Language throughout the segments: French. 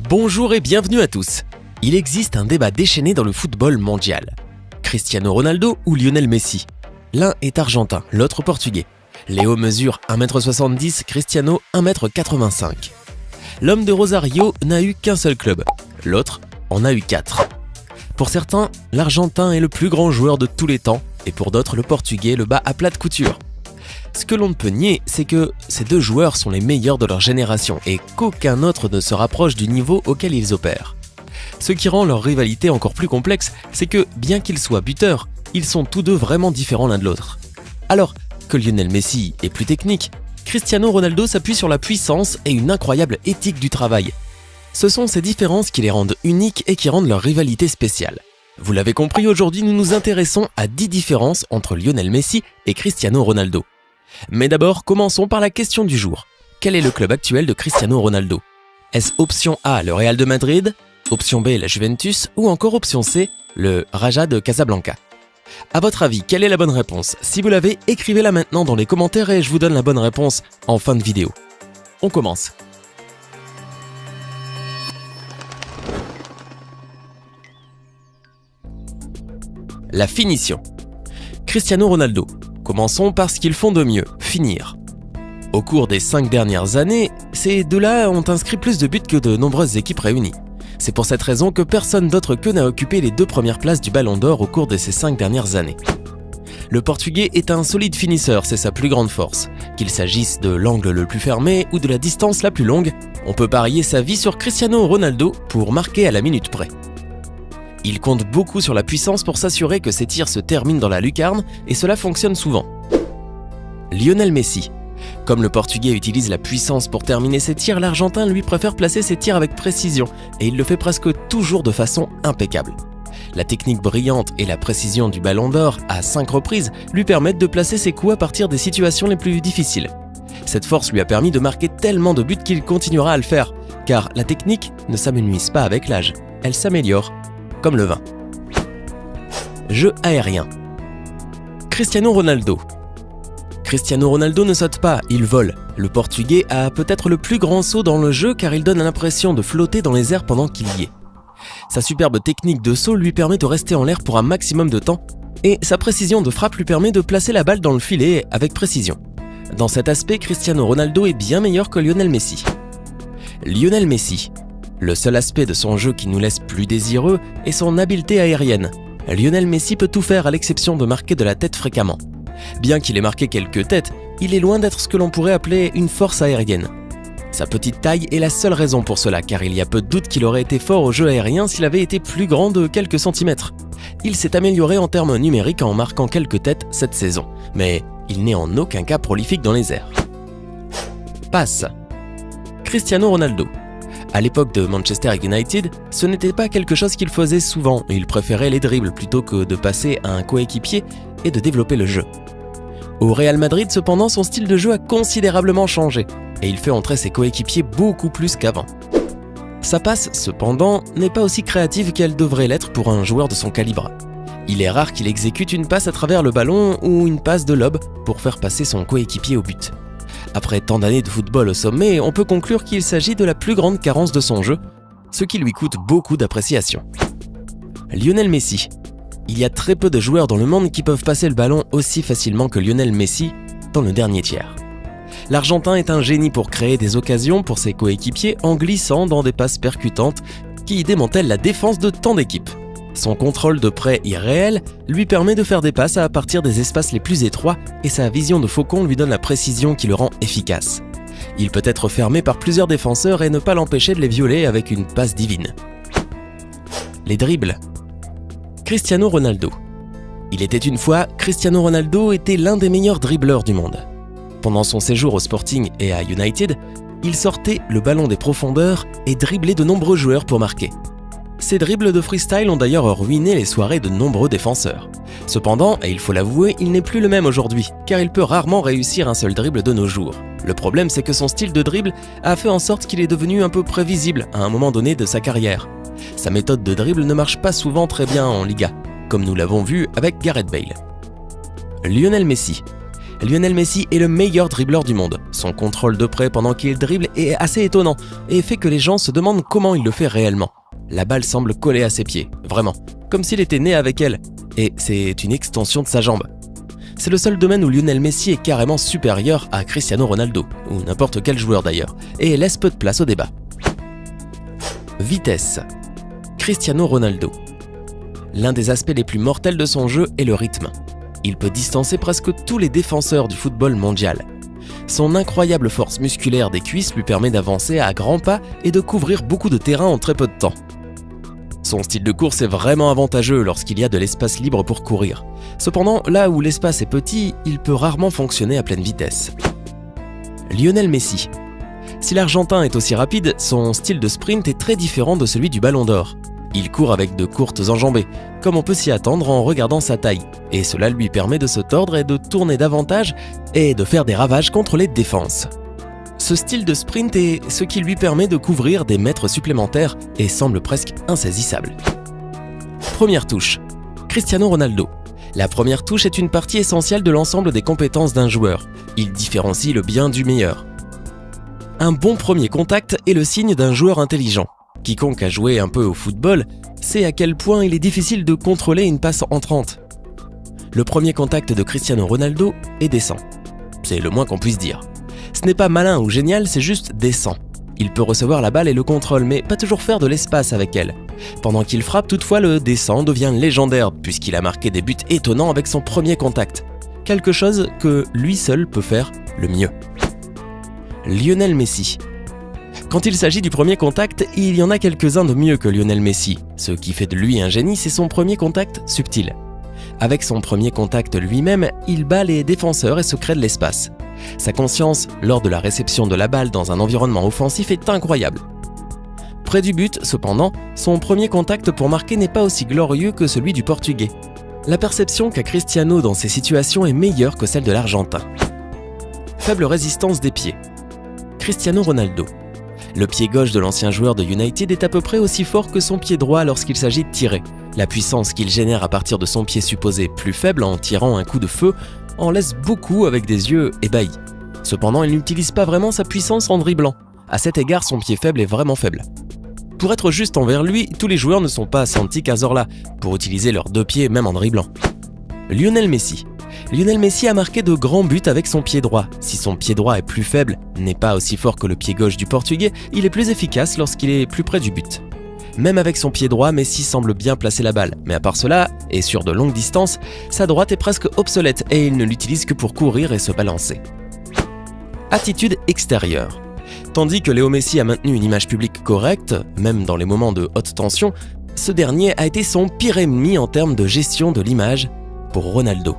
Bonjour et bienvenue à tous. Il existe un débat déchaîné dans le football mondial. Cristiano Ronaldo ou Lionel Messi? L'un est argentin, l'autre portugais. Léo mesure 1,70 m, Cristiano 1,85 m. L'homme de Rosario n'a eu qu'un seul club, l'autre en a eu 4. Pour certains, l'Argentin est le plus grand joueur de tous les temps, et pour d'autres, le Portugais le bat à plat de couture. Ce que l'on ne peut nier, c'est que ces deux joueurs sont les meilleurs de leur génération et qu'aucun autre ne se rapproche du niveau auquel ils opèrent. Ce qui rend leur rivalité encore plus complexe, c'est que, bien qu'ils soient buteurs, ils sont tous deux vraiment différents l'un de l'autre. Alors que Lionel Messi est plus technique, Cristiano Ronaldo s'appuie sur la puissance et une incroyable éthique du travail. Ce sont ces différences qui les rendent uniques et qui rendent leur rivalité spéciale. Vous l'avez compris, aujourd'hui nous nous intéressons à 10 différences entre Lionel Messi et Cristiano Ronaldo. Mais d'abord, commençons par la question du jour. Quel est le club actuel de Cristiano Ronaldo? Est-ce option A, le Real de Madrid, option B, la Juventus ou encore option C, le Raja de Casablanca? À votre avis, quelle est la bonne réponse? Si vous l'avez, écrivez-la maintenant dans les commentaires et je vous donne la bonne réponse en fin de vidéo. On commence. La finition. Cristiano Ronaldo. Commençons par ce qu'ils font de mieux, finir. Au cours des 5 dernières années, ces deux-là ont inscrit plus de buts que de nombreuses équipes réunies. C'est pour cette raison que personne d'autre qu'eux n'a occupé les 2 premières places du Ballon d'Or au cours de ces 5 dernières années. Le Portugais est un solide finisseur, c'est sa plus grande force. Qu'il s'agisse de l'angle le plus fermé ou de la distance la plus longue, on peut parier sa vie sur Cristiano Ronaldo pour marquer à la minute près. Il compte beaucoup sur la puissance pour s'assurer que ses tirs se terminent dans la lucarne et cela fonctionne souvent. Lionel Messi. Comme le Portugais utilise la puissance pour terminer ses tirs, l'Argentin lui préfère placer ses tirs avec précision et il le fait presque toujours de façon impeccable. La technique brillante et la précision du Ballon d'Or à 5 reprises lui permettent de placer ses coups à partir des situations les plus difficiles. Cette force lui a permis de marquer tellement de buts qu'il continuera à le faire, car la technique ne s'amenuise pas avec l'âge, elle s'améliore. Comme le vin. Jeu aérien. Cristiano Ronaldo. Cristiano Ronaldo ne saute pas, il vole. Le Portugais a peut-être le plus grand saut dans le jeu car il donne l'impression de flotter dans les airs pendant qu'il y est. Sa superbe technique de saut lui permet de rester en l'air pour un maximum de temps et sa précision de frappe lui permet de placer la balle dans le filet avec précision. Dans cet aspect, Cristiano Ronaldo est bien meilleur que Lionel Messi. Lionel Messi. Le seul aspect de son jeu qui nous laisse plus désireux est son habileté aérienne. Lionel Messi peut tout faire à l'exception de marquer de la tête fréquemment. Bien qu'il ait marqué quelques têtes, il est loin d'être ce que l'on pourrait appeler une force aérienne. Sa petite taille est la seule raison pour cela, car il y a peu de doute qu'il aurait été fort au jeu aérien s'il avait été plus grand de quelques centimètres. Il s'est amélioré en termes numériques en marquant quelques têtes cette saison, mais il n'est en aucun cas prolifique dans les airs. Passe. Cristiano Ronaldo. À l'époque de Manchester United, ce n'était pas quelque chose qu'il faisait souvent, il préférait les dribbles plutôt que de passer à un coéquipier et de développer le jeu. Au Real Madrid, cependant, son style de jeu a considérablement changé et il fait entrer ses coéquipiers beaucoup plus qu'avant. Sa passe, cependant, n'est pas aussi créative qu'elle devrait l'être pour un joueur de son calibre. Il est rare qu'il exécute une passe à travers le ballon ou une passe de lob pour faire passer son coéquipier au but. Après tant d'années de football au sommet, on peut conclure qu'il s'agit de la plus grande carence de son jeu, ce qui lui coûte beaucoup d'appréciation. Lionel Messi. Il y a très peu de joueurs dans le monde qui peuvent passer le ballon aussi facilement que Lionel Messi dans le dernier tiers. L'Argentin est un génie pour créer des occasions pour ses coéquipiers en glissant dans des passes percutantes qui démantèlent la défense de tant d'équipes. Son contrôle de près irréel lui permet de faire des passes à partir des espaces les plus étroits et sa vision de faucon lui donne la précision qui le rend efficace. Il peut être fermé par plusieurs défenseurs et ne pas l'empêcher de les violer avec une passe divine. Les dribbles. Cristiano Ronaldo. Il était une fois, Cristiano Ronaldo était l'un des meilleurs dribbleurs du monde. Pendant son séjour au Sporting et à United, il sortait le ballon des profondeurs et driblait de nombreux joueurs pour marquer. Ces dribbles de freestyle ont d'ailleurs ruiné les soirées de nombreux défenseurs. Cependant, et il faut l'avouer, il n'est plus le même aujourd'hui, car il peut rarement réussir un seul dribble de nos jours. Le problème, c'est que son style de dribble a fait en sorte qu'il est devenu un peu prévisible à un moment donné de sa carrière. Sa méthode de dribble ne marche pas souvent très bien en Liga, comme nous l'avons vu avec Gareth Bale. Lionel Messi. Lionel Messi est le meilleur dribbleur du monde. Son contrôle de près pendant qu'il dribble est assez étonnant et fait que les gens se demandent comment il le fait réellement. La balle semble coller à ses pieds, vraiment, comme s'il était né avec elle, et c'est une extension de sa jambe. C'est le seul domaine où Lionel Messi est carrément supérieur à Cristiano Ronaldo, ou n'importe quel joueur d'ailleurs, et laisse peu de place au débat. Vitesse. Cristiano Ronaldo. L'un des aspects les plus mortels de son jeu est le rythme. Il peut distancer presque tous les défenseurs du football mondial. Son incroyable force musculaire des cuisses lui permet d'avancer à grands pas et de couvrir beaucoup de terrain en très peu de temps. Son style de course est vraiment avantageux lorsqu'il y a de l'espace libre pour courir. Cependant, là où l'espace est petit, il peut rarement fonctionner à pleine vitesse. Lionel Messi. Si l'Argentin est aussi rapide, son style de sprint est très différent de celui du Ballon d'Or. Il court avec de courtes enjambées, comme on peut s'y attendre en regardant sa taille, et cela lui permet de se tordre et de tourner davantage et de faire des ravages contre les défenses. Ce style de sprint est ce qui lui permet de couvrir des mètres supplémentaires et semble presque insaisissable. Première touche. Cristiano Ronaldo. La première touche est une partie essentielle de l'ensemble des compétences d'un joueur. Il différencie le bien du meilleur. Un bon premier contact est le signe d'un joueur intelligent. Quiconque a joué un peu au football sait à quel point il est difficile de contrôler une passe entrante. Le premier contact de Cristiano Ronaldo est décent. C'est le moins qu'on puisse dire. Ce n'est pas malin ou génial, c'est juste décent. Il peut recevoir la balle et le contrôle, mais pas toujours faire de l'espace avec elle. Pendant qu'il frappe, toutefois, le décent devient légendaire, puisqu'il a marqué des buts étonnants avec son premier contact. Quelque chose que lui seul peut faire le mieux. Lionel Messi. Quand il s'agit du premier contact, il y en a quelques-uns de mieux que Lionel Messi. Ce qui fait de lui un génie, c'est son premier contact subtil. Avec son premier contact lui-même, il bat les défenseurs et se crée de l'espace. Sa conscience, lors de la réception de la balle dans un environnement offensif, est incroyable. Près du but, cependant, son premier contact pour marquer n'est pas aussi glorieux que celui du Portugais. La perception qu'a Cristiano dans ces situations est meilleure que celle de l'Argentin. Faible résistance des pieds. Cristiano Ronaldo. Le pied gauche de l'ancien joueur de United est à peu près aussi fort que son pied droit lorsqu'il s'agit de tirer. La puissance qu'il génère à partir de son pied supposé plus faible en tirant un coup de feu en laisse beaucoup avec des yeux ébahis. Cependant, il n'utilise pas vraiment sa puissance en dribblant. À cet égard, son pied faible est vraiment faible. Pour être juste envers lui, tous les joueurs ne sont pas Santi Cazorla pour utiliser leurs deux pieds même en dribblant. Lionel Messi. Lionel Messi a marqué de grands buts avec son pied droit. Si son pied droit est plus faible, n'est pas aussi fort que le pied gauche du Portugais, il est plus efficace lorsqu'il est plus près du but. Même avec son pied droit, Messi semble bien placer la balle. Mais à part cela, et sur de longues distances, sa droite est presque obsolète et il ne l'utilise que pour courir et se balancer. Attitude extérieure. Tandis que Léo Messi a maintenu une image publique correcte, même dans les moments de haute tension, ce dernier a été son pire ennemi en termes de gestion de l'image pour Ronaldo.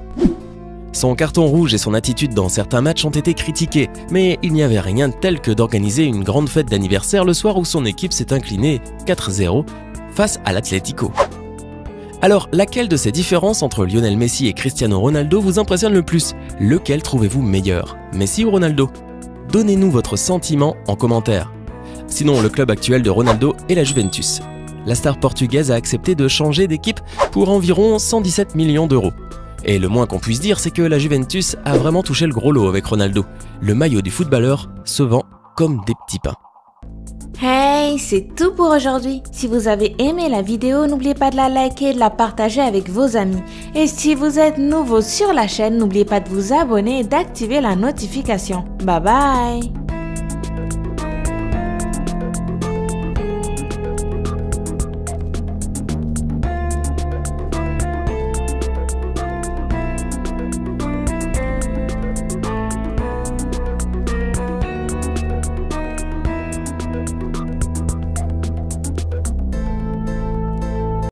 Son carton rouge et son attitude dans certains matchs ont été critiqués, mais il n'y avait rien de tel que d'organiser une grande fête d'anniversaire le soir où son équipe s'est inclinée 4-0 face à l'Atlético. Alors, laquelle de ces différences entre Lionel Messi et Cristiano Ronaldo vous impressionne le plus? Lequel trouvez-vous meilleur, Messi ou Ronaldo? Donnez-nous votre sentiment en commentaire. Sinon, le club actuel de Ronaldo est la Juventus. La star portugaise a accepté de changer d'équipe pour environ 117 millions d'euros. Et le moins qu'on puisse dire, c'est que la Juventus a vraiment touché le gros lot avec Ronaldo. Le maillot du footballeur se vend comme des petits pains. Hey, c'est tout pour aujourd'hui. Si vous avez aimé la vidéo, n'oubliez pas de la liker et de la partager avec vos amis. Et si vous êtes nouveau sur la chaîne, n'oubliez pas de vous abonner et d'activer la notification. Bye bye!